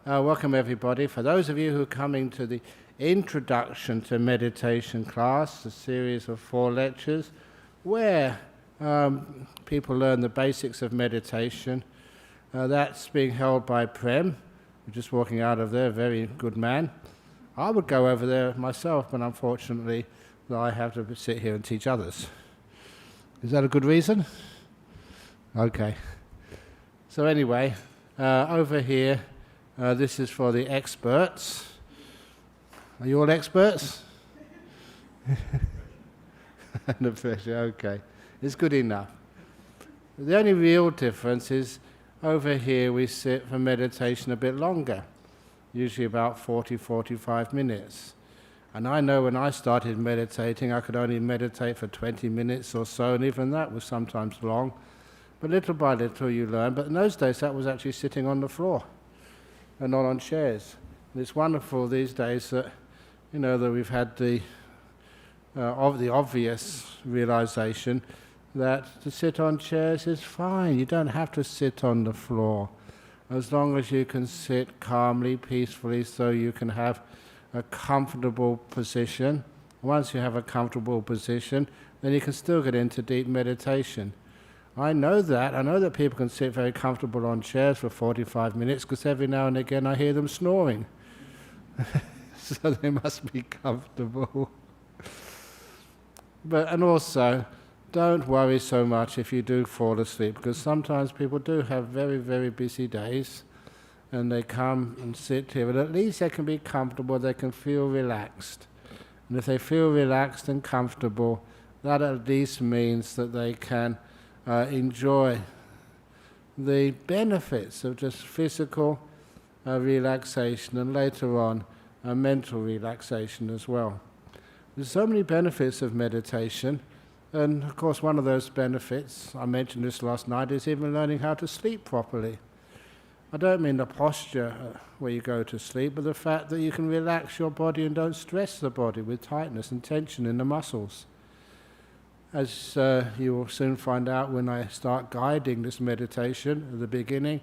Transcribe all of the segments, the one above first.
Welcome everybody. For those of you who are coming to the Introduction to Meditation class, a series of 4 lectures where people learn the basics of meditation, that's being held by Prem, who's just walking out of there, a very good man. I would go over there myself, but unfortunately I have to sit here and teach others. Is that a good reason? Okay. So anyway, over here, this is for the experts. Are you all experts? Under pressure, okay. It's good enough. The only real difference is over here we sit for meditation a bit longer, usually about 40-45 minutes. And I know when I started meditating, I could only meditate for 20 minutes or so, and even that was sometimes long. But little by little you learn. But in those days, that was actually sitting on the floor and not on chairs. And it's wonderful these days that, that we've had the obvious realization that to sit on chairs is fine. You don't have to sit on the floor, as long as you can sit calmly, peacefully, so you can have a comfortable position. Once you have a comfortable position, then you can still get into deep meditation. I know that people can sit very comfortable on chairs for 45 minutes because every now and again I hear them snoring. So they must be comfortable. And also, don't worry so much if you do fall asleep, because sometimes people do have very, very busy days and they come and sit here, but at least they can be comfortable, they can feel relaxed. And if they feel relaxed and comfortable, that at least means that they can enjoy the benefits of just physical relaxation and later on mental relaxation as well. There's so many benefits of meditation, and of course one of those benefits, I mentioned this last night, is even learning how to sleep properly. I don't mean the posture where you go to sleep, but the fact that you can relax your body and don't stress the body with tightness and tension in the muscles. As you will soon find out when I start guiding this meditation at the beginning,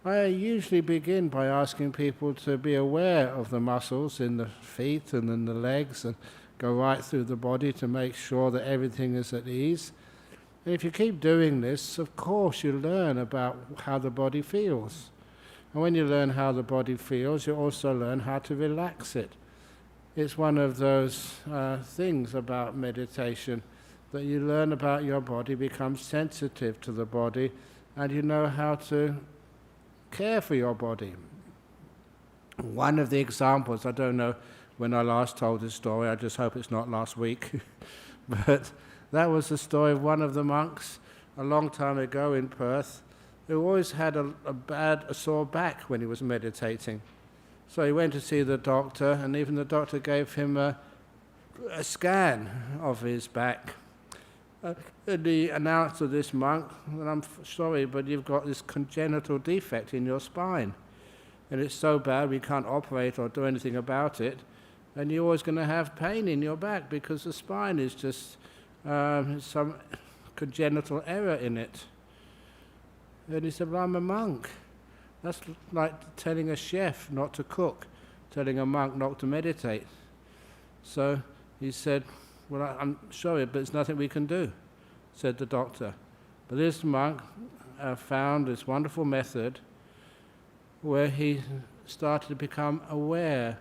I usually begin by asking people to be aware of the muscles in the feet and in the legs and go right through the body to make sure that everything is at ease. And if you keep doing this, of course you learn about how the body feels. And when you learn how the body feels, you also learn how to relax it. It's one of those things about meditation, that you learn about your body, become sensitive to the body, and you know how to care for your body. One of the examples, I don't know when I last told this story, I just hope it's not last week, but that was the story of one of the monks a long time ago in Perth, who always had a sore back when he was meditating. So he went to see the doctor, and even the doctor gave him a scan of his back. And he announced to this monk, well, I'm sorry, but you've got this congenital defect in your spine. And it's so bad we can't operate or do anything about it. And you're always going to have pain in your back because the spine is just some congenital error in it. And he said, well, I'm a monk. That's like telling a chef not to cook, telling a monk not to meditate. So he said, well, I'm sorry, but there's nothing we can do, said the doctor. But this monk found this wonderful method where he started to become aware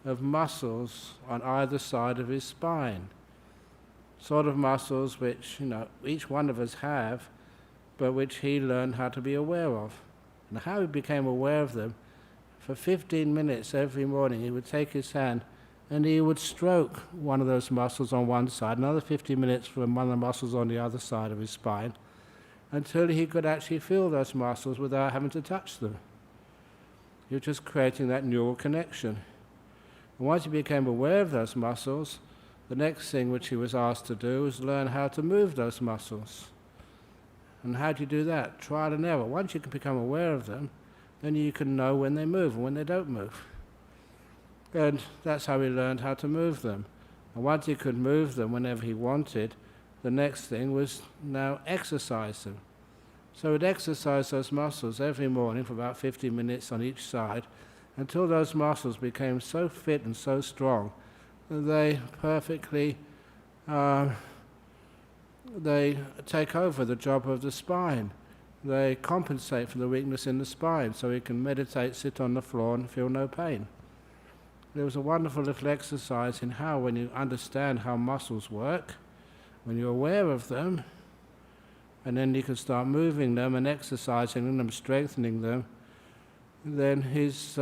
of muscles on either side of his spine. Sort of muscles which, each one of us have, but which he learned how to be aware of. And how he became aware of them, for 15 minutes every morning he would take his hand and he would stroke one of those muscles on one side, another 15 minutes from one of the muscles on the other side of his spine, until he could actually feel those muscles without having to touch them. He was just creating that neural connection. And once he became aware of those muscles, the next thing which he was asked to do was learn how to move those muscles. And how do you do that? Trial and error. Once you can become aware of them, then you can know when they move and when they don't move. And that's how he learned how to move them. And once he could move them whenever he wanted, the next thing was now exercise them. So we'd exercise those muscles every morning for about 50 minutes on each side until those muscles became so fit and so strong that they perfectly they take over the job of the spine. They compensate for the weakness in the spine so we can meditate, sit on the floor and feel no pain. There was a wonderful little exercise in how, when you understand how muscles work, when you're aware of them, and then you can start moving them and exercising them, strengthening them, then his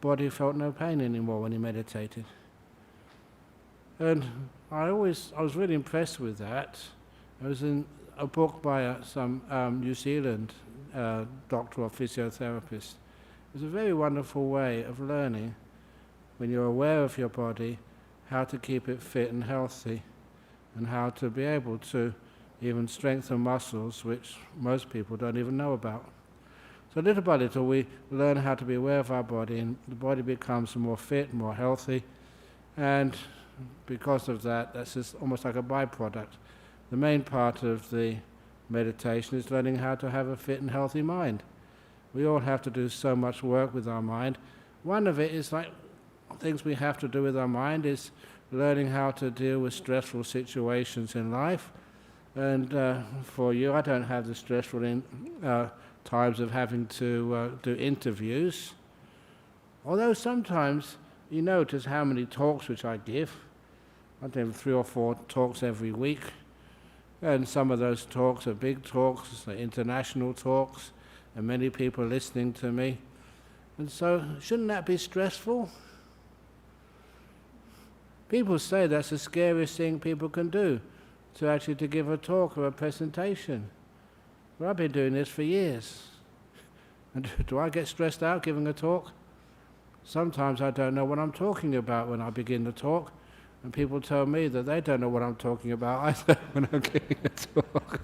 body felt no pain anymore when he meditated. And I was really impressed with that. I was in a book by some New Zealand doctor or physiotherapist. It was a very wonderful way of learning, when you're aware of your body, how to keep it fit and healthy, and how to be able to even strengthen muscles which most people don't even know about. So little by little we learn how to be aware of our body, and the body becomes more fit, more healthy, and because of that, that's just almost like a byproduct. The main part of the meditation is learning how to have a fit and healthy mind. We all have to do so much work with our mind. One of it is like things we have to do with our mind is learning how to deal with stressful situations in life. And for you, I don't have the stressful times of having to do interviews. Although sometimes you notice how many talks which I give. I do 3 or 4 talks every week. And some of those talks are big talks, they're international talks, and many people are listening to me. And so, shouldn't that be stressful? People say that's the scariest thing people can do, to give a talk or a presentation. Well, I've been doing this for years. And do I get stressed out giving a talk? Sometimes I don't know what I'm talking about when I begin the talk, and people tell me that they don't know what I'm talking about either when I'm giving a talk.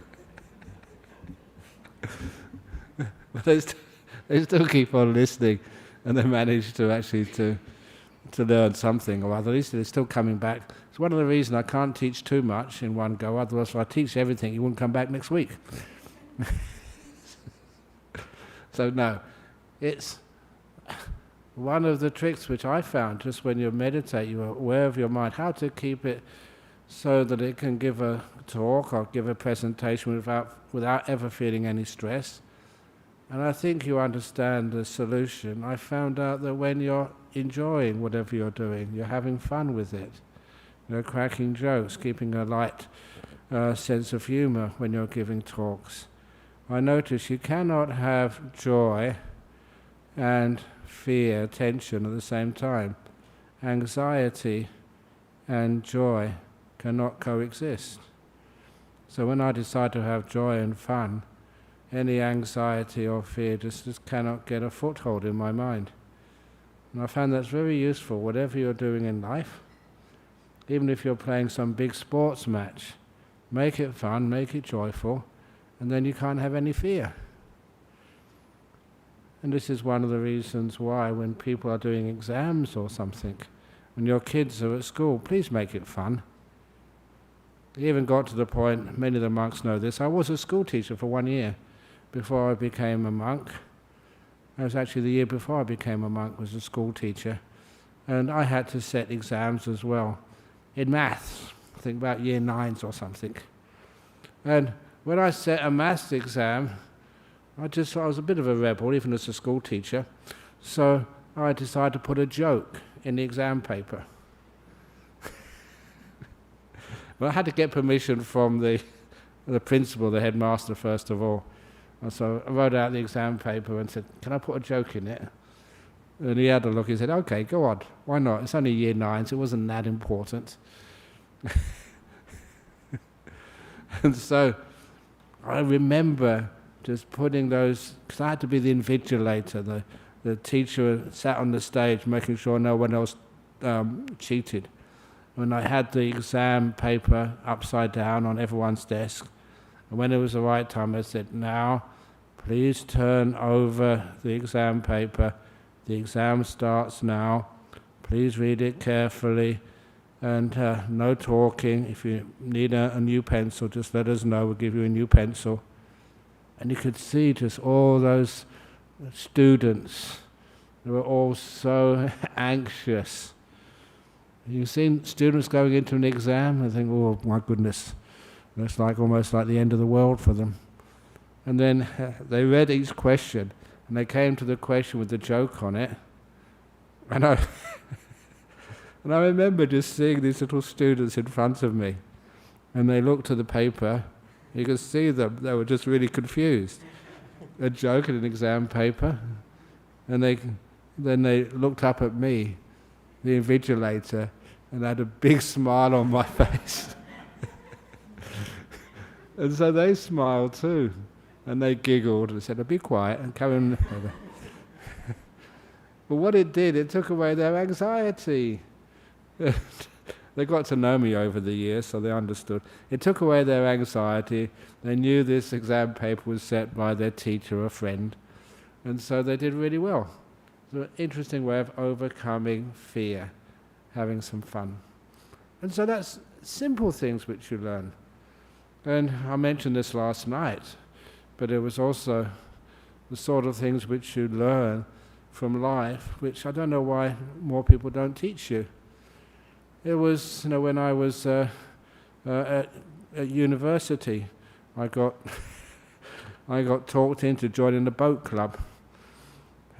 But they still keep on listening, and they manage to actually to learn something or other. At least they're still coming back. It's one of the reasons I can't teach too much in one go, otherwise if I teach everything, you wouldn't come back next week. So no, it's one of the tricks which I found, just when you meditate, you're aware of your mind, how to keep it so that it can give a talk or give a presentation without ever feeling any stress. And I think you understand the solution. I found out that when you're enjoying whatever you're doing, you're having fun with it, you're cracking jokes, keeping a light sense of humor when you're giving talks. I notice you cannot have joy and fear, tension at the same time. Anxiety and joy cannot coexist. So when I decide to have joy and fun, any anxiety or fear just cannot get a foothold in my mind. And I found that's very useful, whatever you're doing in life. Even if you're playing some big sports match, make it fun, make it joyful, and then you can't have any fear. And this is one of the reasons why when people are doing exams or something, when your kids are at school, please make it fun. It even got to the point, many of the monks know this, I was a school teacher for 1 year before I became a monk. I was actually the year before I became a monk, was a school teacher. And I had to set exams as well, in maths, I think about year 9s or something. And when I set a maths exam, I was a bit of a rebel, even as a school teacher, so I decided to put a joke in the exam paper. Well, I had to get permission from the principal, the headmaster, first of all. And so I wrote out the exam paper and said, can I put a joke in it? And he had a look, he said, okay, go on, why not? It's only year 9s, it wasn't that important. And so I remember just putting those, because I had to be the invigilator, the teacher sat on the stage making sure no one else cheated. When I had the exam paper upside down on everyone's desk, and when it was the right time, I said, now, please turn over the exam paper. The exam starts now. Please read it carefully, and no talking. If you need a new pencil, just let us know. We'll give you a new pencil. And you could see just all those students, they were all so anxious. You've seen students going into an exam and think, oh my goodness, it's like almost like the end of the world for them. And then they read each question, and they came to the question with the joke on it. And I remember just seeing these little students in front of me, and they looked at the paper. You could see them; they were just really confused. A joke in an exam paper, and then they looked up at me, the invigilator, and had a big smile on my face. And so they smiled too, and they giggled and said, "Oh, be quiet and come in." But what it did, it took away their anxiety. They got to know me over the years, so they understood. It took away their anxiety. They knew this exam paper was set by their teacher or friend, and so they did really well. It's an interesting way of overcoming fear, having some fun. And so that's simple things which you learn. And I mentioned this last night, but it was also the sort of things which you learn from life, which I don't know why more people don't teach you. It was, when I was at university, I got talked into joining the boat club,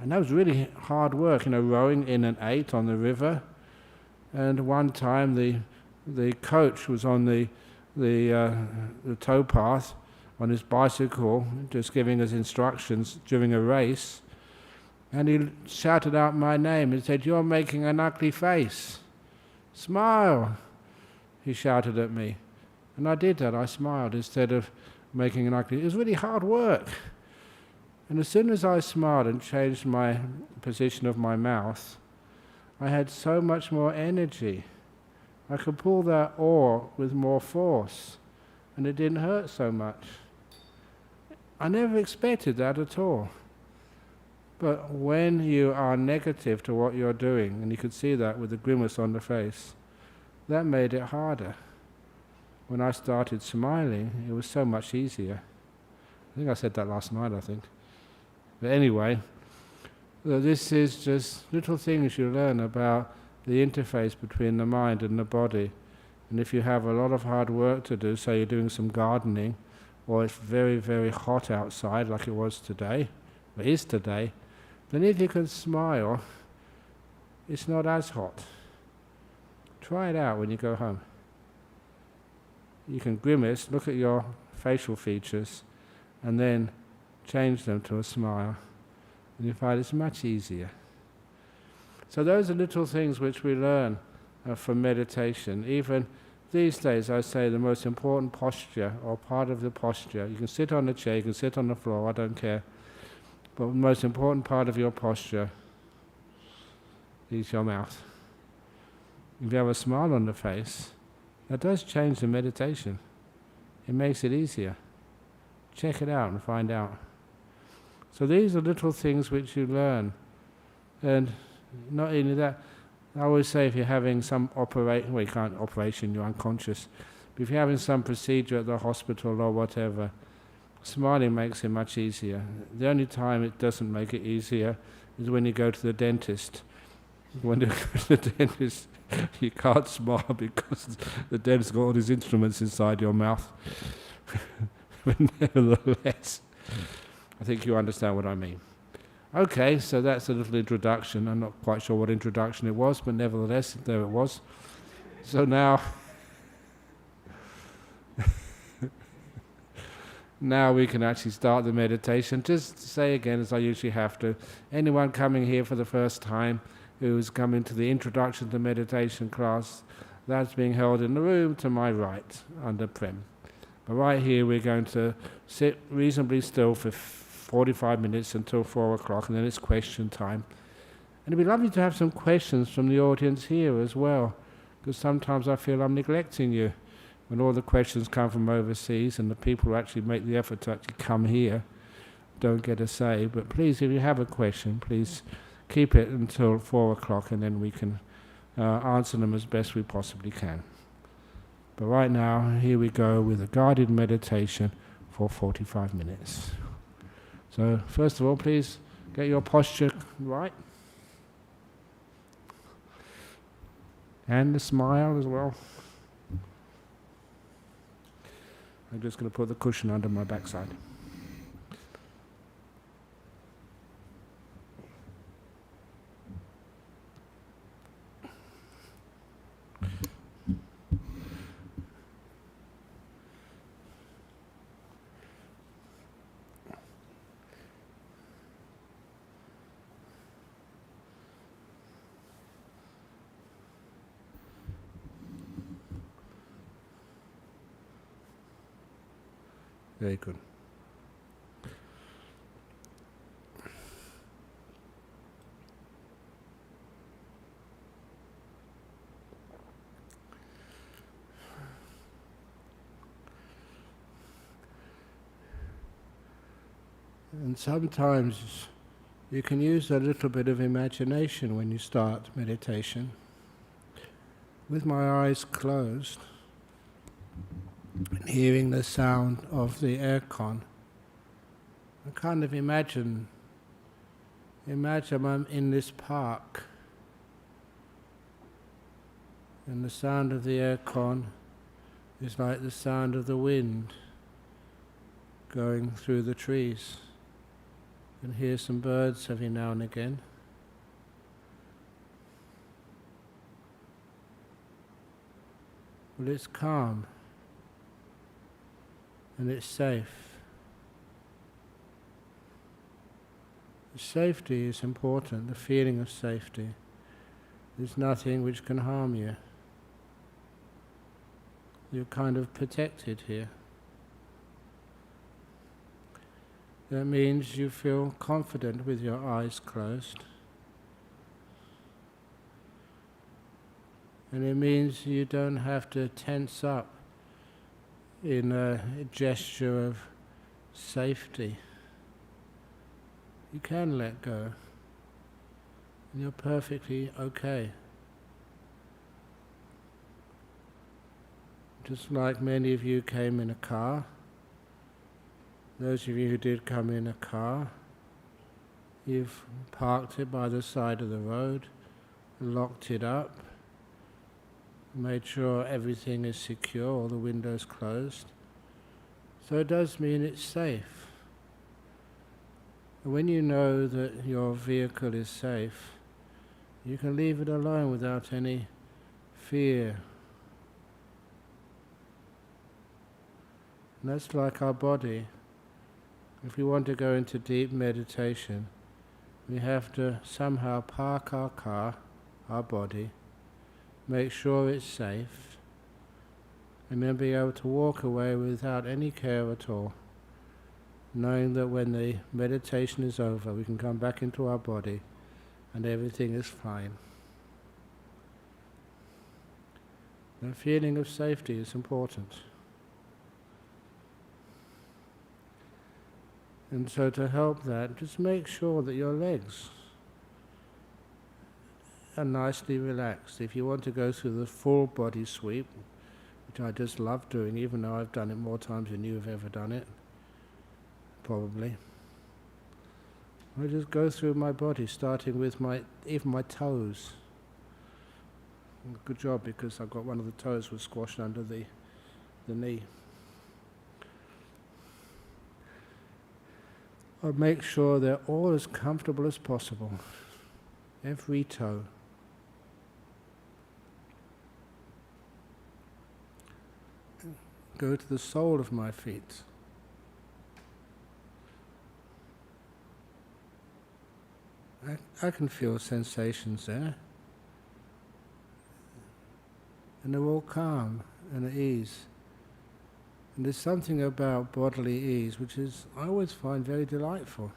and that was really hard work. Rowing in an 8 on the river. And one time the coach was on the towpath on his bicycle, just giving us instructions during a race, and he shouted out my name and said, "You're making an ugly face. Smile," he shouted at me. And I did that. I smiled instead of making an ugly. It was really hard work. And as soon as I smiled and changed my position of my mouth, I had so much more energy. I could pull that oar with more force, and it didn't hurt so much. I never expected that at all. But when you are negative to what you're doing, and you could see that with the grimace on the face, that made it harder. When I started smiling, it was so much easier. I think I said that last night, But anyway, this is just little things you learn about the interface between the mind and the body. And if you have a lot of hard work to do, say you're doing some gardening, or it's very, very hot outside like it was today, or is today, then if you can smile, it's not as hot. Try it out when you go home. You can grimace, look at your facial features, and then change them to a smile, and you find it's much easier. So those are little things which we learn from meditation. Even these days, I say the most important posture, or part of the posture, you can sit on a chair, you can sit on the floor, I don't care, but the most important part of your posture is your mouth. If you have a smile on the face, that does change the meditation. It makes it easier. Check it out and find out. So these are little things which you learn. And not only that, I always say if you're having some operation, well, you can't operation, you're unconscious, but if you're having some procedure at the hospital or whatever, smiling makes it much easier. The only time it doesn't make it easier is when you go to the dentist. When you go to the dentist, you can't smile because the dentist's got all these instruments inside your mouth. But nevertheless, I think you understand what I mean. Okay, so that's a little introduction. I'm not quite sure what introduction it was, but nevertheless, there it was. So now we can actually start the meditation. Just say again, as I usually have to, anyone coming here for the first time who's coming to the introduction to meditation class, that's being held in the room to my right, under Prem. But right here we're going to sit reasonably still for 45 minutes until 4 o'clock, and then it's question time. And it'd be lovely to have some questions from the audience here as well, because sometimes I feel I'm neglecting you when all the questions come from overseas and the people who actually make the effort to actually come here don't get a say. But please, if you have a question, please keep it until 4 o'clock, and then we can answer them as best we possibly can. But right now, here we go with a guided meditation for 45 minutes. So first of all, please get your posture right. And the smile as well. I'm just going to put the cushion under my backside. Very good. And sometimes you can use a little bit of imagination when you start meditation. With my eyes closed, and hearing the sound of the aircon, I kind of imagine I'm in this park, and the sound of the aircon is like the sound of the wind going through the trees. You can hear some birds every now and again. Well, it's calm and it's safe. Safety is important, the feeling of safety. There's nothing which can harm you. You're kind of protected here. That means you feel confident with your eyes closed. And it means you don't have to tense up in a gesture of safety. You can let go. And you're perfectly okay. Just like many of you came in a car. Those of you who did come in a car, you've parked it by the side of the road, locked it up, made sure everything is secure, all the windows closed. So it does mean it's safe. And when you know that your vehicle is safe, you can leave it alone without any fear. And that's like our body. If we want to go into deep meditation, we have to somehow park our car, our body, make sure it's safe, and then be able to walk away without any care at all, knowing that when the meditation is over, we can come back into our body and everything is fine. The feeling of safety is important. And so to help that, just make sure that your legs are nicely relaxed. If you want to go through the full body sweep, which I just love doing, even though I've done it more times than you have ever done it, probably. I just go through my body, starting with even my toes. Good job, because I've got one of the toes was squashed under the knee. I'll make sure they're all as comfortable as possible. Every toe. Go to the sole of my feet. I can feel sensations there. And they're all calm and at ease. And there's something about bodily ease which I always find very delightful.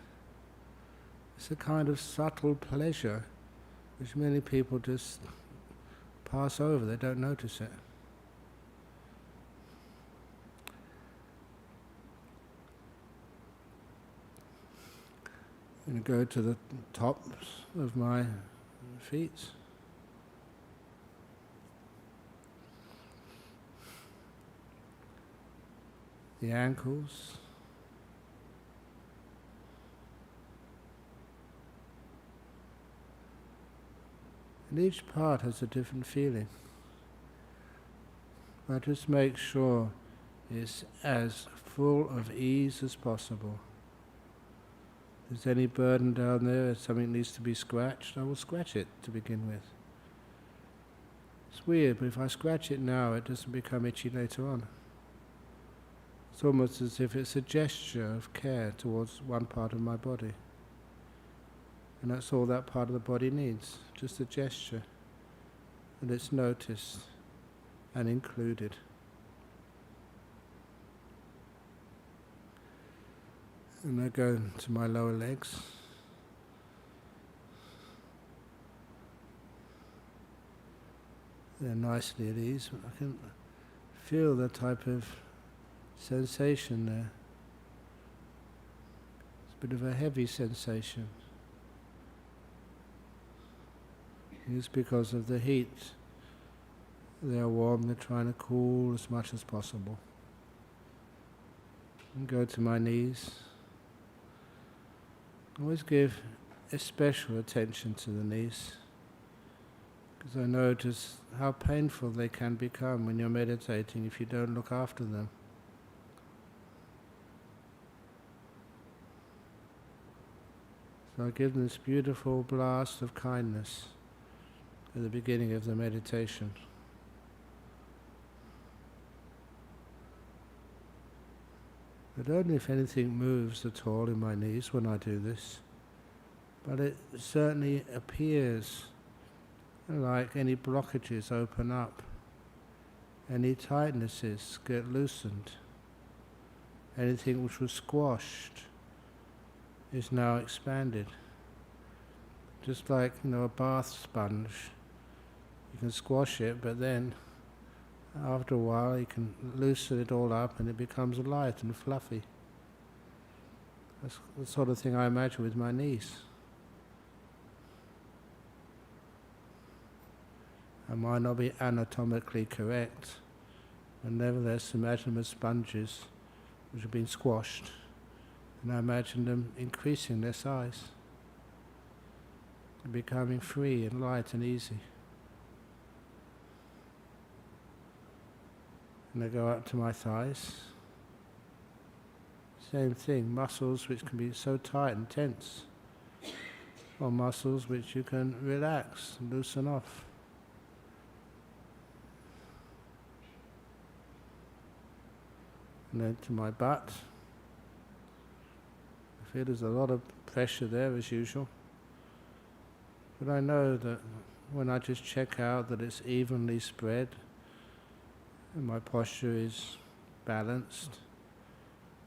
It's a kind of subtle pleasure which many people just pass over, they don't notice it. I'm going to go to the tops of my feet. The ankles, And each part has a different feeling. But just make sure it's as full of ease as possible. If there's any burden down there, if something needs to be scratched, I will scratch it to begin with. It's weird, but if I scratch it now, it doesn't become itchy later on. It's almost as if it's a gesture of care towards one part of my body. And that's all that part of the body needs, just a gesture. And it's noticed and included. And I go to my lower legs. They're nicely at ease. I can feel the type of sensation there. It's a bit of a heavy sensation. It's because of the heat. They're warm, they're trying to cool as much as possible. And go to my knees. Always give especial attention to the knees, because I notice how painful they can become when you're meditating if you don't look after them. So I give them this beautiful blast of kindness at the beginning of the meditation. But only if anything moves at all in my knees when I do this. But it certainly appears like any blockages open up, any tightnesses get loosened, anything which was squashed is now expanded. Just like, a bath sponge. You can squash it, but then after a while you can loosen it all up and it becomes light and fluffy. That's the sort of thing I imagine with my knees. I might not be anatomically correct, but nevertheless imagine them as sponges which have been squashed, and I imagine them increasing their size, and becoming free and light and easy. And I go up to my thighs. Same thing, muscles which can be so tight and tense, or muscles which you can relax and loosen off. And then to my butt. I feel there's a lot of pressure there as usual. But I know that when I just check out that it's evenly spread, and my posture is balanced,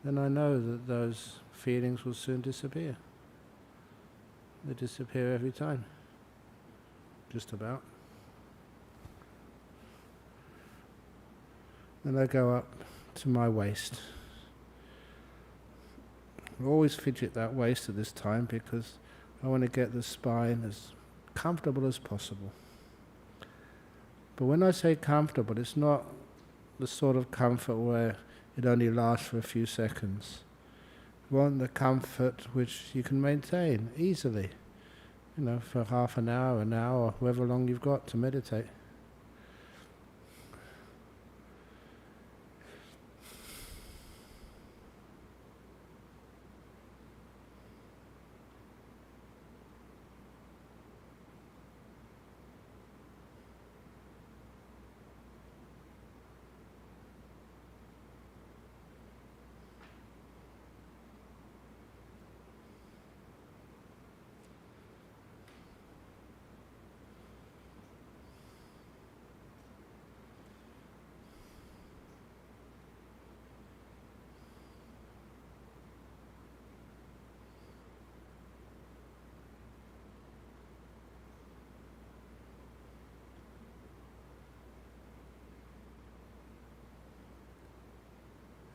then I know that those feelings will soon disappear. They disappear every time, just about. Then I go up to my waist. I always fidget that waist at this time because I want to get the spine as comfortable as possible. But when I say comfortable, it's not the sort of comfort where it only lasts for a few seconds. You want the comfort which you can maintain easily, for half an hour, or however long you've got to meditate.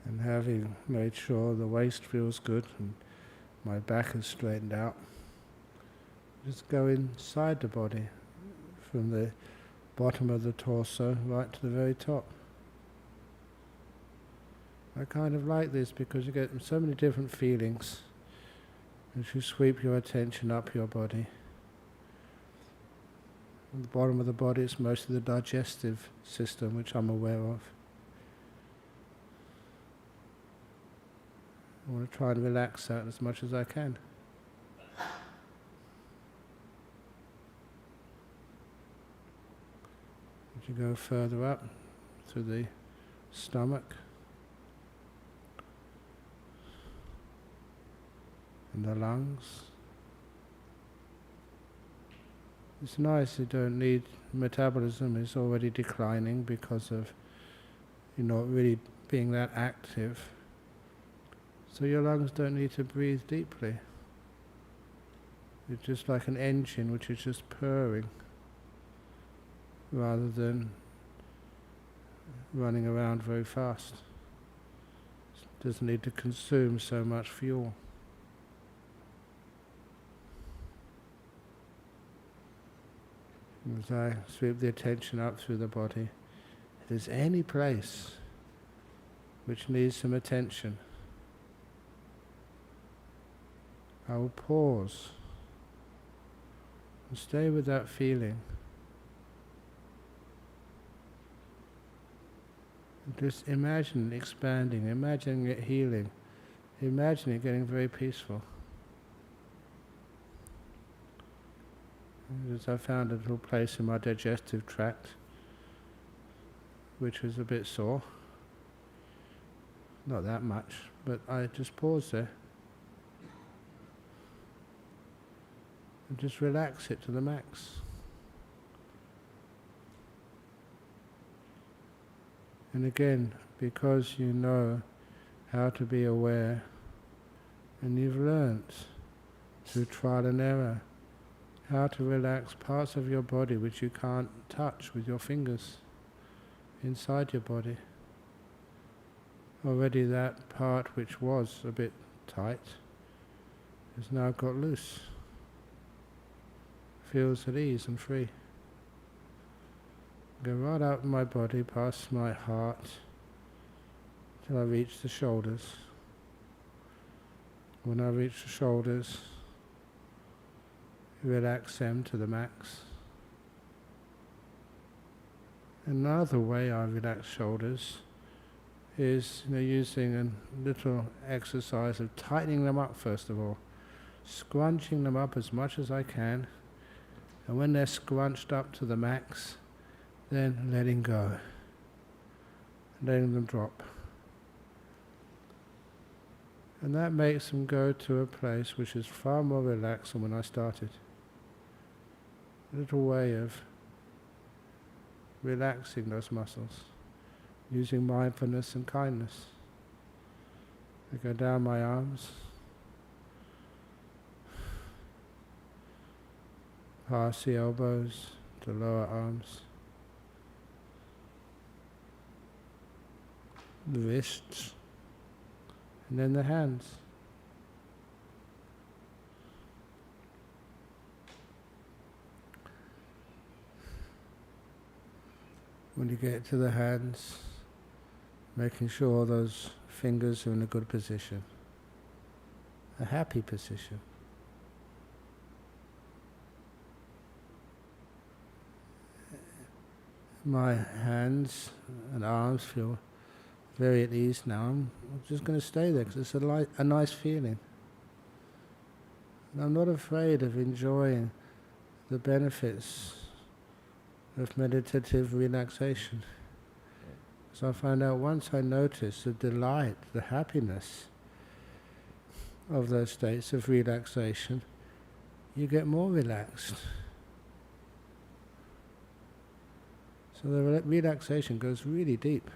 And having made sure the waist feels good and my back is straightened out, just go inside the body, from the bottom of the torso right to the very top. I kind of like this because you get so many different feelings as you sweep your attention up your body. At the bottom of the body is mostly the digestive system, which I'm aware of. I want to try and relax that as much as I can. As you go further up through the stomach and the lungs. It's nice, you don't need, metabolism is already declining because of you're not really being that active. So your lungs don't need to breathe deeply. It's just like an engine which is just purring rather than running around very fast. It doesn't need to consume so much fuel. As I sweep the attention up through the body, if there's any place which needs some attention, I will pause and stay with that feeling. And just imagine it expanding, imagining it healing, imagine it getting very peaceful. As I found a little place in my digestive tract which was a bit sore. Not that much, but I just paused there. And just relax it to the max. And again, because you know how to be aware, and you've learnt through trial and error how to relax parts of your body which you can't touch with your fingers inside your body. Already that part which was a bit tight has now got loose. Feels at ease and free. Go right up my body, past my heart, till I reach the shoulders. When I reach the shoulders, relax them to the max. Another way I relax shoulders is using a little exercise of tightening them up first of all, scrunching them up as much as I can, and when they're scrunched up to the max, then letting go, letting them drop. And that makes them go to a place which is far more relaxed than when I started. A little way of relaxing those muscles, using mindfulness and kindness. I go down my arms, past the elbows to lower arms, the wrists, and then the hands. When you get to the hands, making sure those fingers are in a good position, a happy position. My hands and arms feel very at ease now. I'm just going to stay there because it's a nice feeling. And I'm not afraid of enjoying the benefits of meditative relaxation. So I find out once I notice the delight, the happiness of those states of relaxation, you get more relaxed. So the relaxation goes really deep.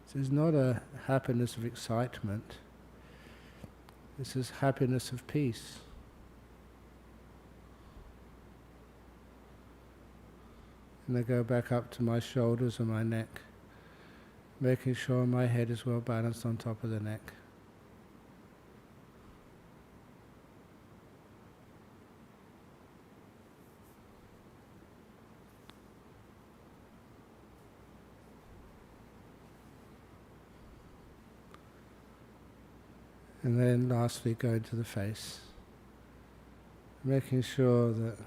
So it's not a happiness of excitement. This is happiness of peace. And I go back up to my shoulders and my neck, making sure my head is well balanced on top of the neck. And then lastly going to the face, making sure that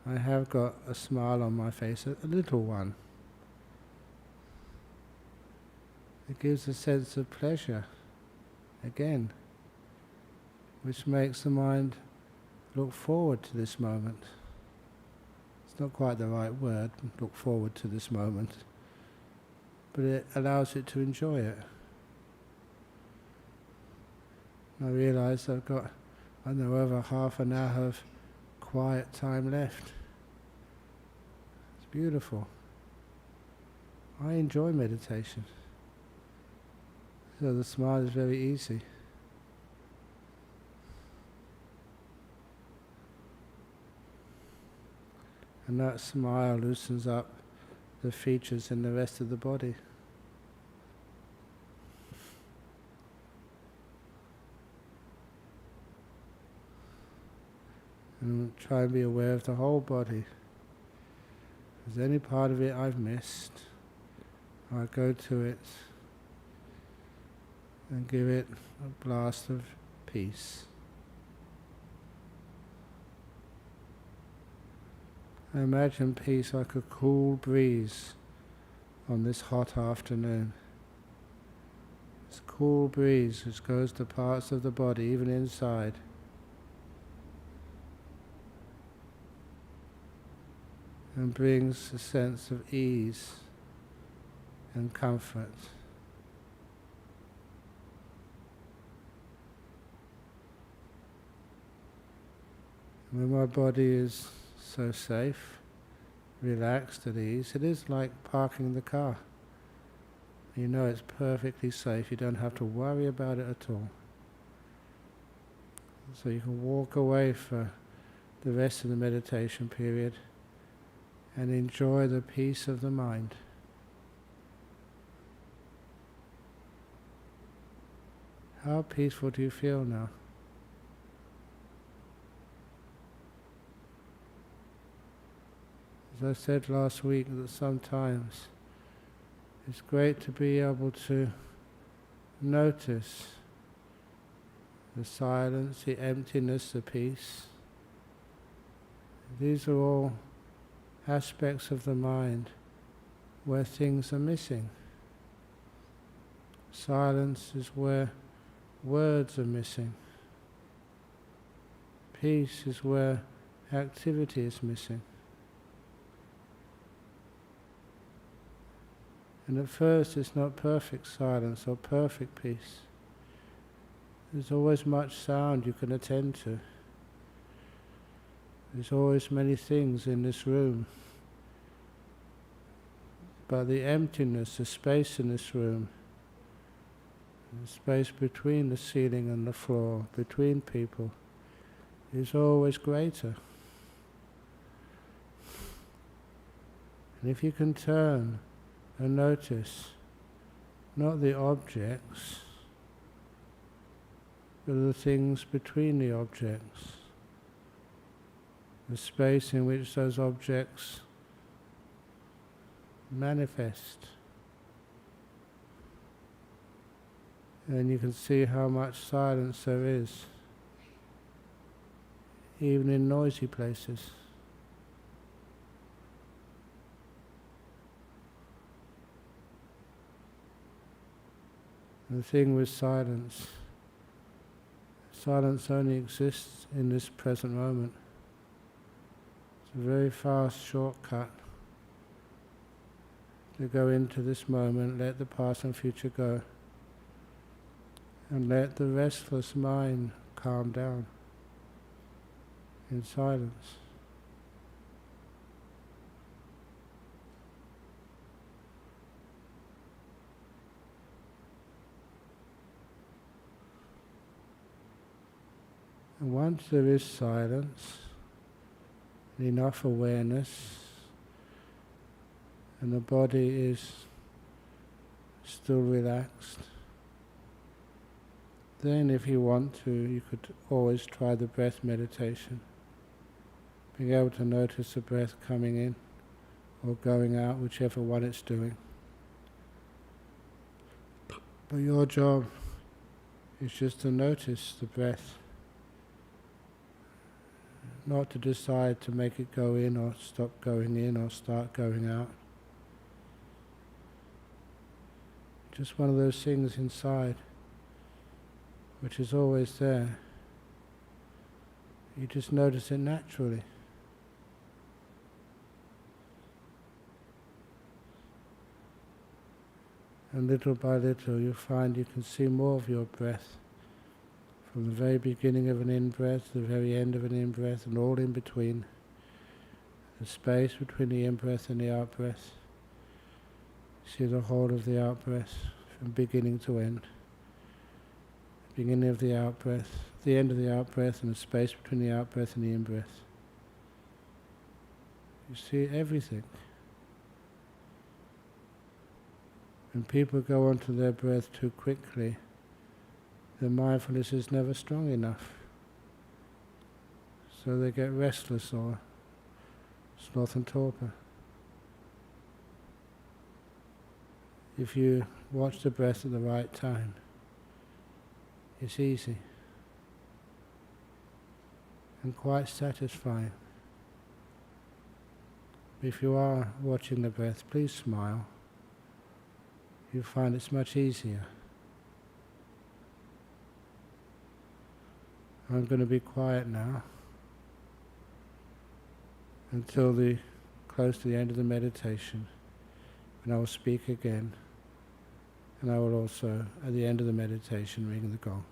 I have got a smile on my face, a little one. It gives a sense of pleasure, again, which makes the mind look forward to this moment. It's not quite the right word, look forward to this moment, but it allows it to enjoy it. I realise I've got, I don't know, over half an hour of quiet time left. It's beautiful. I enjoy meditation. So the smile is very easy. And that smile loosens up the features in the rest of the body. And try and be aware of the whole body. If there's any part of it I've missed, I go to it and give it a blast of peace. I imagine peace like a cool breeze on this hot afternoon. This cool breeze which goes to parts of the body, even inside. And brings a sense of ease and comfort. When my body is so safe, relaxed, at ease, it is like parking the car. You know it's perfectly safe, you don't have to worry about it at all. So you can walk away for the rest of the meditation period and enjoy the peace of the mind. How peaceful do you feel now? As I said last week, that sometimes it's great to be able to notice the silence, the emptiness, the peace. These are all aspects of the mind where things are missing. Silence is where words are missing. Peace is where activity is missing. And at first it's not perfect silence or perfect peace. There's always much sound you can attend to. There's always many things in this room. But the emptiness, the space in this room, the space between the ceiling and the floor, between people, is always greater. And if you can turn and notice not the objects, but the things between the objects, the space in which those objects manifest, and you can see how much silence there is, even in noisy places. The thing with silence, silence only exists in this present moment. It's a very fast shortcut to go into this moment, let the past and future go, and let the restless mind calm down in silence. And once there is silence, enough awareness, and the body is still relaxed, then if you want to, you could always try the breath meditation. Being able to notice the breath coming in or going out, whichever one it's doing. But your job is just to notice the breath, not to decide to make it go in or stop going in or start going out. Just one of those things inside which is always there. You just notice it naturally. And little by little you find you can see more of your breath, from the very beginning of an in-breath to the very end of an in-breath, and all in between. The space between the in-breath and the out-breath. See the whole of the out-breath from beginning to end. The beginning of the out-breath, the end of the out-breath, and the space between the out-breath and the in-breath. You see everything. When people go onto their breath too quickly, their mindfulness is never strong enough. So they get restless or sloth and torpor. If you watch the breath at the right time, it's easy and quite satisfying. If you are watching the breath, please smile. You find it's much easier. I'm going to be quiet now until close to the end of the meditation, and I will speak again, and I will also, at the end of the meditation, ring the gong.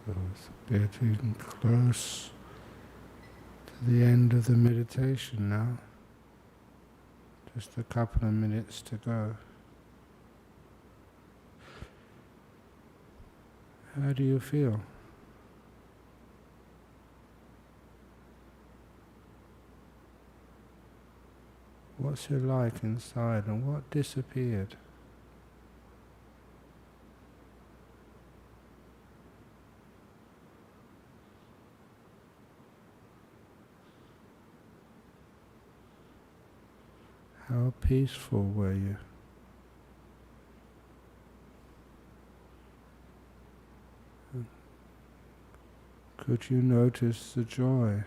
So it's getting close to the end of the meditation now. Just a couple of minutes to go. How do you feel? What's it like inside and what disappeared? How peaceful were you? Could you notice the joy,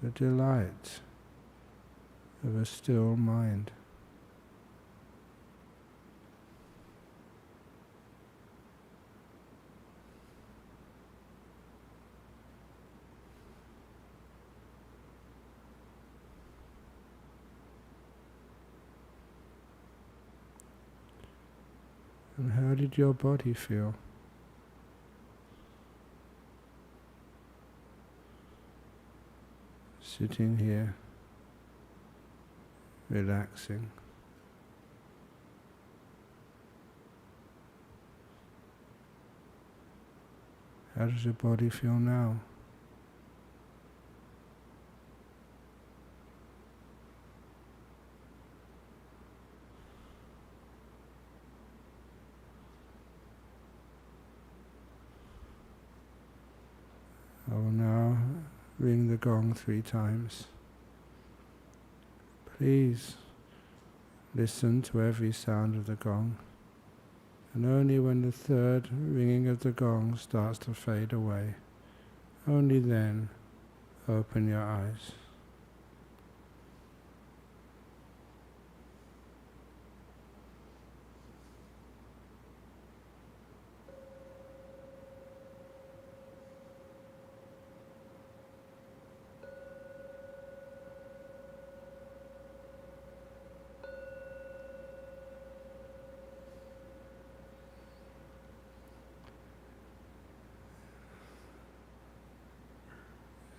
the delight of a still mind? And how did your body feel? Sitting here, relaxing. How does your body feel now? I will now ring the gong 3 times. Please listen to every sound of the gong, and only when the 3rd ringing of the gong starts to fade away, only then open your eyes.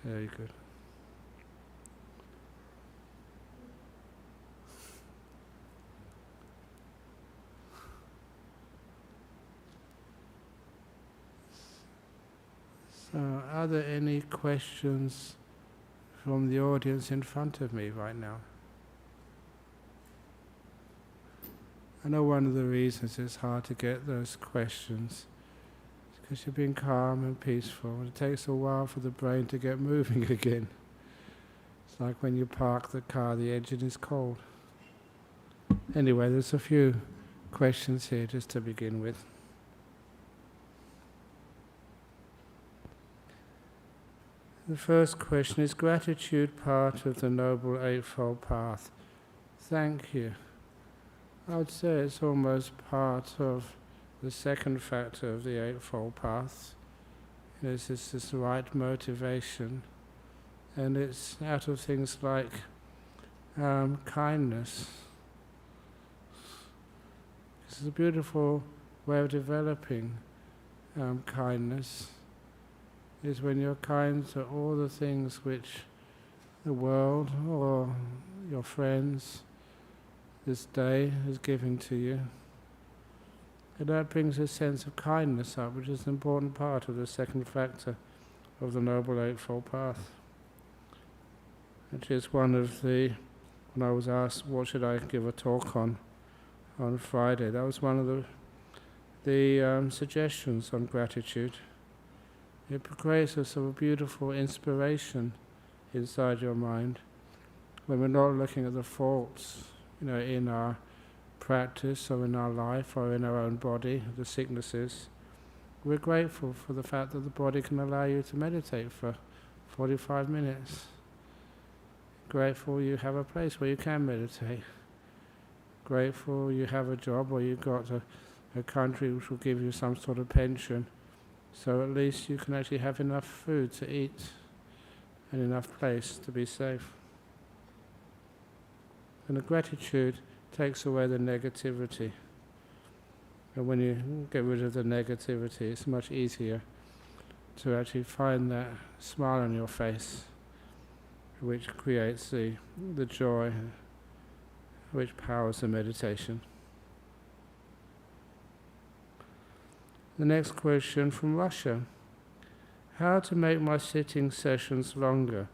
Very good. So, are there any questions from the audience in front of me right now? I know one of the reasons it's hard to get those questions because you've been calm and peaceful, and it takes a while for the brain to get moving again. It's like when you park the car, the engine is cold. Anyway, there's a few questions here just to begin with. The first question is gratitude part of the Noble Eightfold Path? Thank you. I would say it's almost part of the second factor of the Eightfold Path. It's this right motivation, and it's out of things like kindness. It's a beautiful way of developing kindness, is when you're kind to all the things which the world or your friends this day is giving to you. And that brings a sense of kindness up, which is an important part of the second factor of the Noble Eightfold Path. Which is one of the, when I was asked what should I give a talk on Friday, that was one of the suggestions on gratitude. It creates a sort of beautiful inspiration inside your mind when we're not looking at the faults, in our practice or in our life or in our own body, the sicknesses. We're grateful for the fact that the body can allow you to meditate for 45 minutes. Grateful you have a place where you can meditate. Grateful you have a job or you've got a country which will give you some sort of pension, so at least you can actually have enough food to eat and enough place to be safe. And the gratitude takes away the negativity. And when you get rid of the negativity, it's much easier to actually find that smile on your face, which creates the joy, which powers the meditation. The next question from Russia. How to make my sitting sessions longer?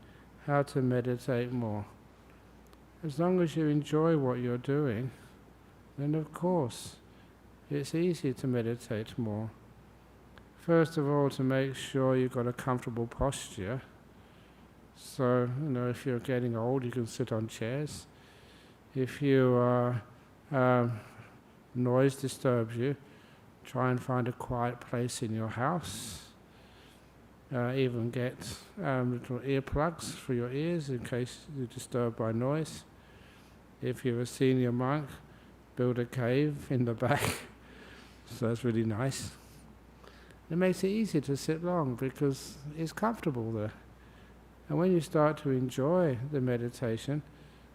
How to meditate more? As long as you enjoy what you're doing, then of course it's easy to meditate more. First of all, to make sure you've got a comfortable posture. So, if you're getting old, you can sit on chairs. If noise disturbs you, try and find a quiet place in your house. Even get little earplugs for your ears in case you're disturbed by noise. If you're a senior monk, build a cave in the back. So that's really nice. It makes it easy to sit long because it's comfortable there. And when you start to enjoy the meditation,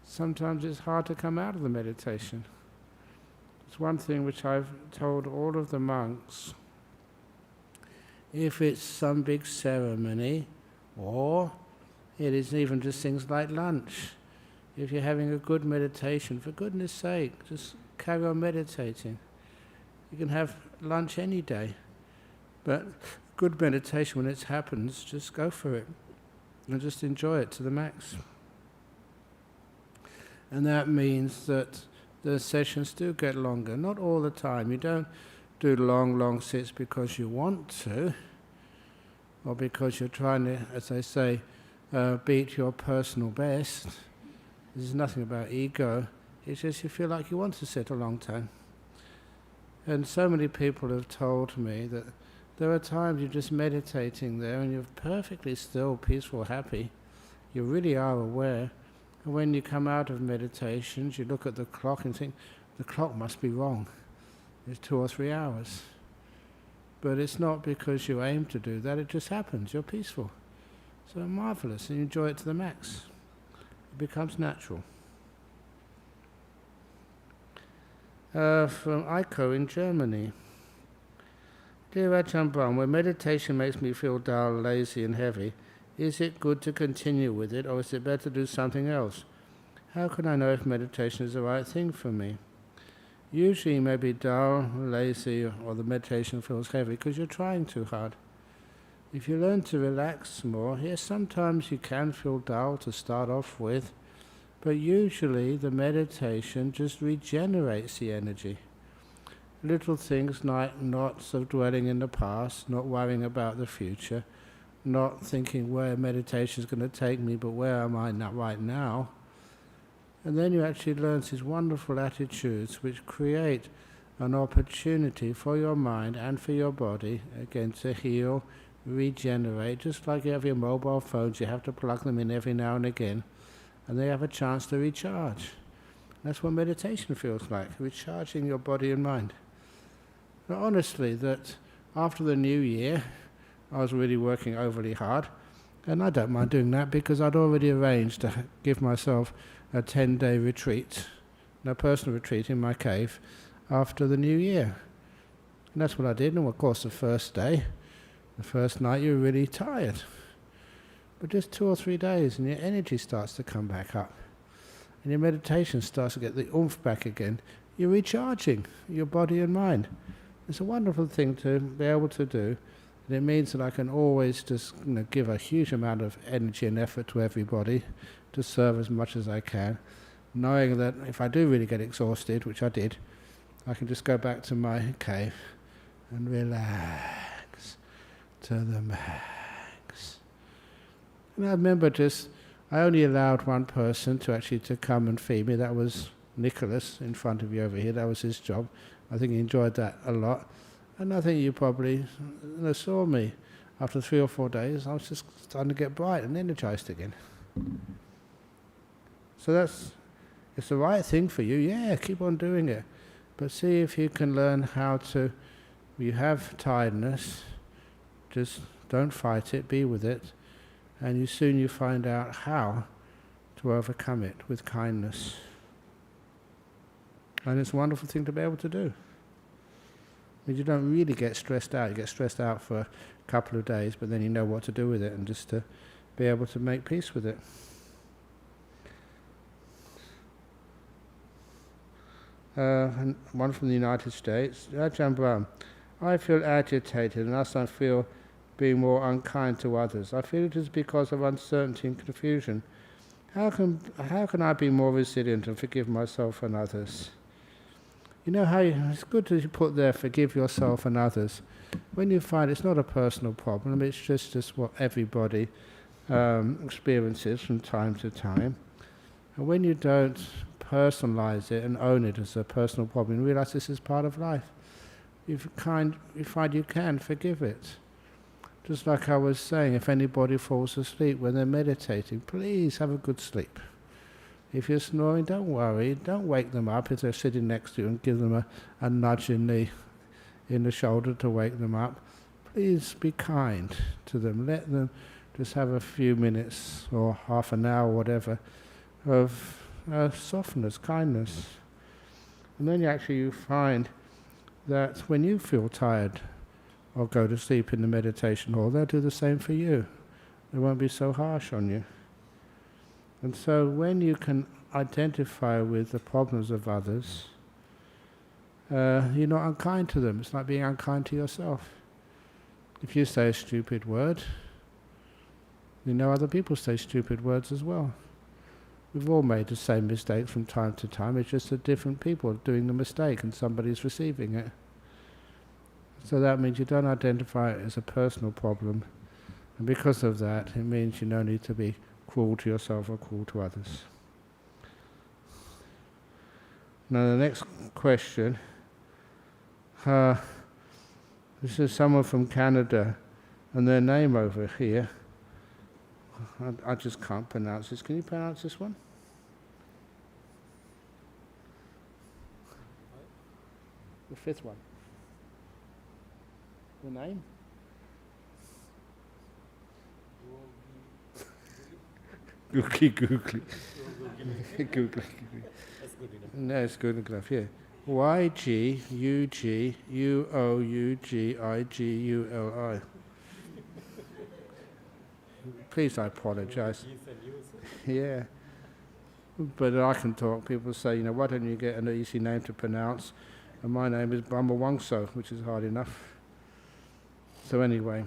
sometimes it's hard to come out of the meditation. It's one thing which I've told all of the monks. If it's some big ceremony, or it is even just things like lunch, if you're having a good meditation, for goodness sake, just carry on meditating. You can have lunch any day, but good meditation, when it happens, just go for it and just enjoy it to the max. And that means that the sessions do get longer, not all the time. You don't do long sits because you want to, or because you're trying to, as they say, beat your personal best. There's nothing about ego. It's just you feel like you want to sit a long time. And so many people have told me that there are times you're just meditating there and you're perfectly still, peaceful, happy. You really are aware. And when you come out of meditations, you look at the clock and think, the clock must be wrong. It's 2 or 3 hours. But it's not because you aim to do that, it just happens. You're peaceful. So marvelous, and you enjoy it to the max. It becomes natural. From Eiko in Germany. Dear Ajahn Brahm, when meditation makes me feel dull, lazy and heavy, is it good to continue with it, or is it better to do something else? How can I know if meditation is the right thing for me? Usually you may be dull, lazy, or the meditation feels heavy because you're trying too hard. If you learn to relax more, yes, sometimes you can feel dull to start off with, but usually the meditation just regenerates the energy. Little things like not sort of dwelling in the past, not worrying about the future, not thinking where meditation is going to take me, but where am I not right now? And then you actually learn these wonderful attitudes which create an opportunity for your mind and for your body, again, to heal, regenerate. Just like you have your mobile phones, you have to plug them in every now and again, and they have a chance to recharge. That's what meditation feels like, recharging your body and mind. Now, honestly, that after the new year, I was really working overly hard, and I don't mind doing that because I'd already arranged to give myself a 10-day retreat, a personal retreat in my cave after the new year. And that's what I did, and of course the first day, the first night, you're really tired. But just 2 or 3 days and your energy starts to come back up, and your meditation starts to get the oomph back again. You're recharging your body and mind. It's a wonderful thing to be able to do. And it means that I can always just give a huge amount of energy and effort to everybody to serve as much as I can, knowing that if I do really get exhausted, which I did, I can just go back to my cave and relax to the max. And I remember I only allowed one person to come and feed me. That was Nicholas in front of you over here. That was his job. I think he enjoyed that a lot. And I think you probably saw me. After 3 or 4 days, I was just starting to get bright and energized again. So it's the right thing for you. Yeah, keep on doing it. But see if you can learn how to, you have tiredness, just don't fight it, be with it. And you find out how to overcome it with kindness. And it's a wonderful thing to be able to do. But you don't really get stressed out. You get stressed out for a couple of days, but then you know what to do with it, and just to be able to make peace with it. And one from the United States, Ajahn Brahm. I feel agitated, and thus I feel being more unkind to others. I feel it is because of uncertainty and confusion. How can I be more resilient and forgive myself and others? You know how it's good to put there, forgive yourself and others. When you find it's not a personal problem, it's just what everybody experiences from time to time. And when you don't personalize it and own it as a personal problem, you realize this is part of life. You find you can forgive it. Just like I was saying, if anybody falls asleep when they're meditating, please have a good sleep. If you're snoring, don't worry, don't wake them up if they're sitting next to you and give them a nudge in the shoulder to wake them up. Please be kind to them. Let them just have a few minutes or half an hour or whatever of softness, kindness. And then you find that when you feel tired or go to sleep in the meditation hall, they'll do the same for you. They won't be so harsh on you. And so when you can identify with the problems of others, you're not unkind to them. It's like being unkind to yourself. If you say a stupid word, you know other people say stupid words as well. We've all made the same mistake from time to time. It's just that different people are doing the mistake and somebody's receiving it. So that means you don't identify it as a personal problem. And because of that, it means you don't need to be cruel to yourself or cruel to others. Now the next question. This is someone from Canada, and their name over here, I just can't pronounce this. Can you pronounce this one? The fifth one. The name? Googly. Googly. That's good enough. No, it's good enough, yeah. YGUGUOUGIGULI. Please, I apologize. Yeah. But I can talk. People say, why don't you get an easy name to pronounce? And my name is Dhammaloka, which is hard enough. So anyway,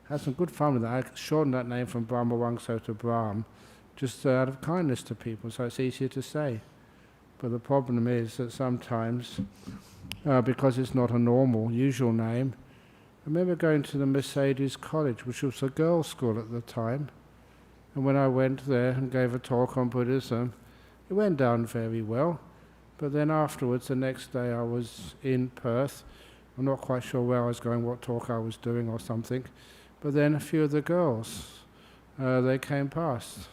had some good fun with that. I shortened that name from Dhammaloka to Brahm, just out of kindness to people, so it's easier to say. But the problem is that sometimes, because it's not a normal, usual name, I remember going to the Mercedes College, which was a girls' school at the time, and when I went there and gave a talk on Buddhism, it went down very well. But then afterwards, the next day I was in Perth. I'm not quite sure where I was going, what talk I was doing or something. But then a few of the girls, they came past.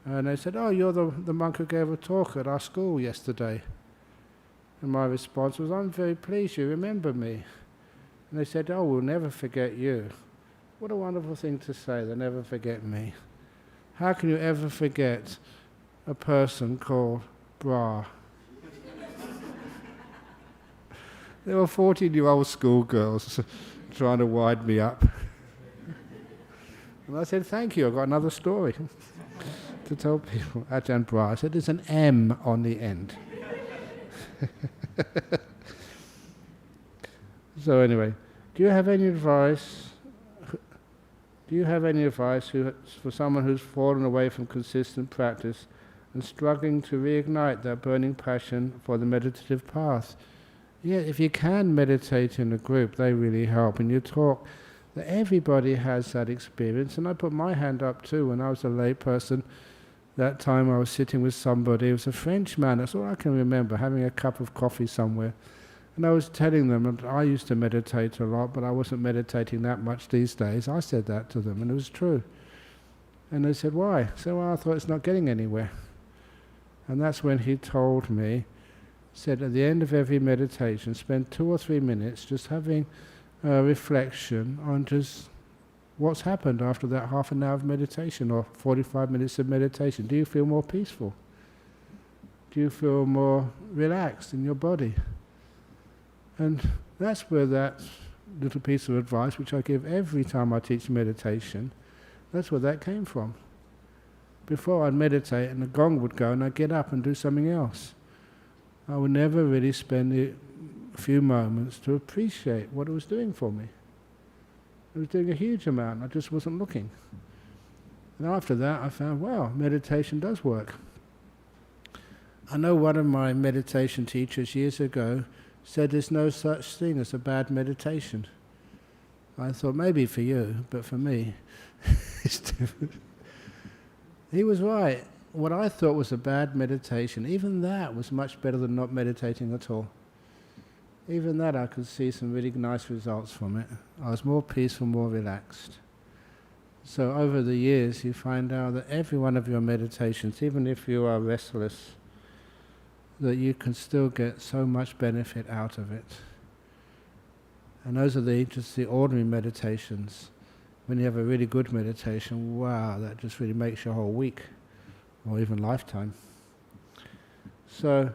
And they said, "Oh, you're the monk who gave a talk at our school yesterday." And my response was, "I'm very pleased you remember me." And they said, "Oh, we'll never forget you." What a wonderful thing to say, they'll never forget me. How can you ever forget a person called Bra? There were 14-year-old schoolgirls trying to wind me up. And I said, "Thank you, I've got another story to tell people." Ajahn Brahm said, "There's an M on the end." So anyway, do you have any advice for someone who's fallen away from consistent practice and struggling to reignite that burning passion for the meditative path? Yeah, if you can meditate in a group, they really help. And you talk, that everybody has that experience. And I put my hand up too when I was a lay person. That time I was sitting with somebody, it was a Frenchman, that's all I can remember, having a cup of coffee somewhere. And I was telling them that I used to meditate a lot, but I wasn't meditating that much these days. I said that to them, and it was true. And they said, "Why?" I said, "Well, I thought it's not getting anywhere." And that's when he told me, said at the end of every meditation, spend 2 or 3 minutes just having a reflection on just what's happened after that half an hour of meditation or 45 minutes of meditation. Do you feel more peaceful? Do you feel more relaxed in your body? And That's where that little piece of advice, which I give every time I teach meditation, that's where that came from. Before I'd meditate and the gong would go and I'd get up and do something else. I would never really spend a few moments to appreciate what it was doing for me. It was doing a huge amount, I just wasn't looking. And after that I found, wow, meditation does work. I know one of my meditation teachers years ago said there's no such thing as a bad meditation. I thought maybe for you, but for me, it's different. He was right. What I thought was a bad meditation, even that was much better than not meditating at all. Even that I could see some really nice results from it. I was more peaceful, more relaxed. So over the years you find out that every one of your meditations, even if you are restless, that you can still get so much benefit out of it. And those are just the ordinary meditations. When you have a really good meditation, wow, that just really makes your whole week, or even lifetime. So,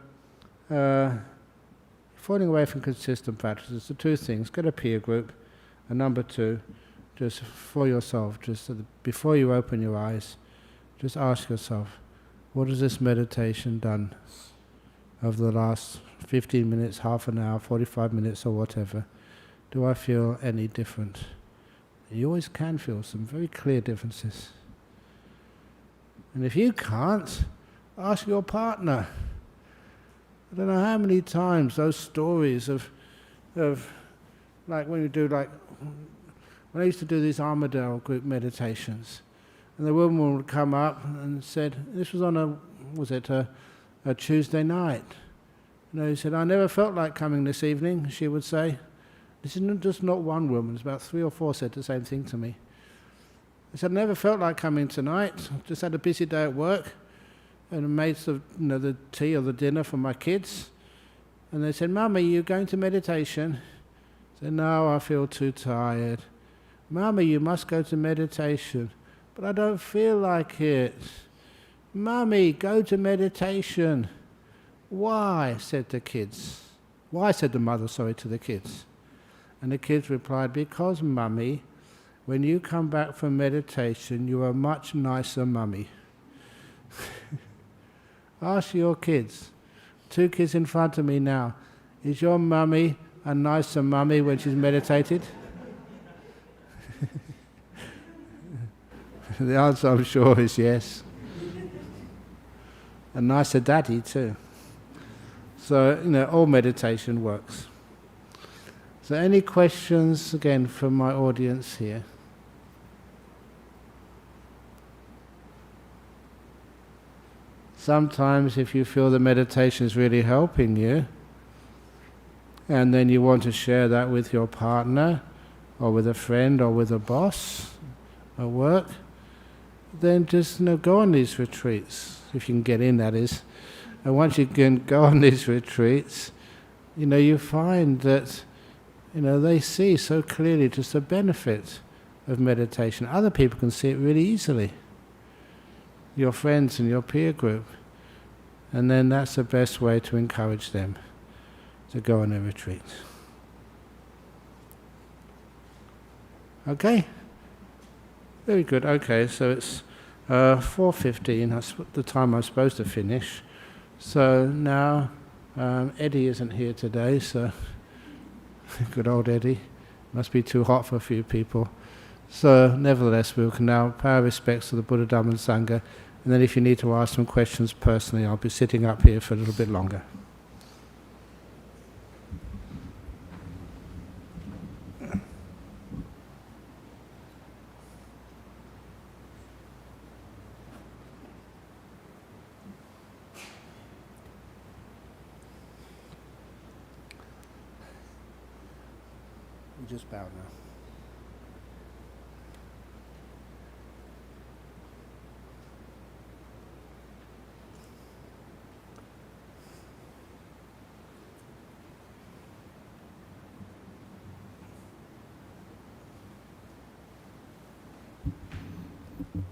falling away from consistent practices, the two things: get a peer group, and number two, just for yourself, just before you open your eyes, just ask yourself, what has this meditation done over the last 15 minutes, half an hour, 45 minutes or whatever? Do I feel any different? You always can feel some very clear differences. And if you can't, ask your partner. I don't know how many times those stories of like when I used to do these Armadale group meditations, and the woman would come up and said, this was on a Tuesday night. He said, I never felt like coming this evening, she would say. This isn't just not one woman, it's about 3 or 4 said the same thing to me. I said, I never felt like coming tonight, just had a busy day at work, and I made the tea or the dinner for my kids. And they said, Mummy, you going to meditation? I said, no, I feel too tired. Mummy, you must go to meditation. But I don't feel like it. Mummy, go to meditation. Why? Said the kids. Why? Said the mother, to the kids. And the kids replied, because, Mummy, when you come back from meditation, you are a much nicer mummy. Ask your kids. 2 kids in front of me now. Is your mummy a nicer mummy when she's meditated? The answer, I'm sure, is yes. A nicer daddy too. So, all meditation works. So any questions, again, from my audience here? Sometimes if you feel the meditation is really helping you, and then you want to share that with your partner, or with a friend, or with a boss at work, then just go on these retreats, if you can get in, that is. And once you can go on these retreats, you find that they see so clearly just the benefit of meditation. Other people can see it really easily. Your friends and your peer group. And then that's the best way to encourage them to go on a retreat. Okay? Very good. Okay, so it's 4:15. That's the time I'm supposed to finish. So now Eddie isn't here today, so good old Eddie. Must be too hot for a few people. So nevertheless, we can now pay our respects to the Buddha, Dhamma and Sangha, and then if you need to ask some questions personally, I'll be sitting up here for a little bit longer. Just bow now.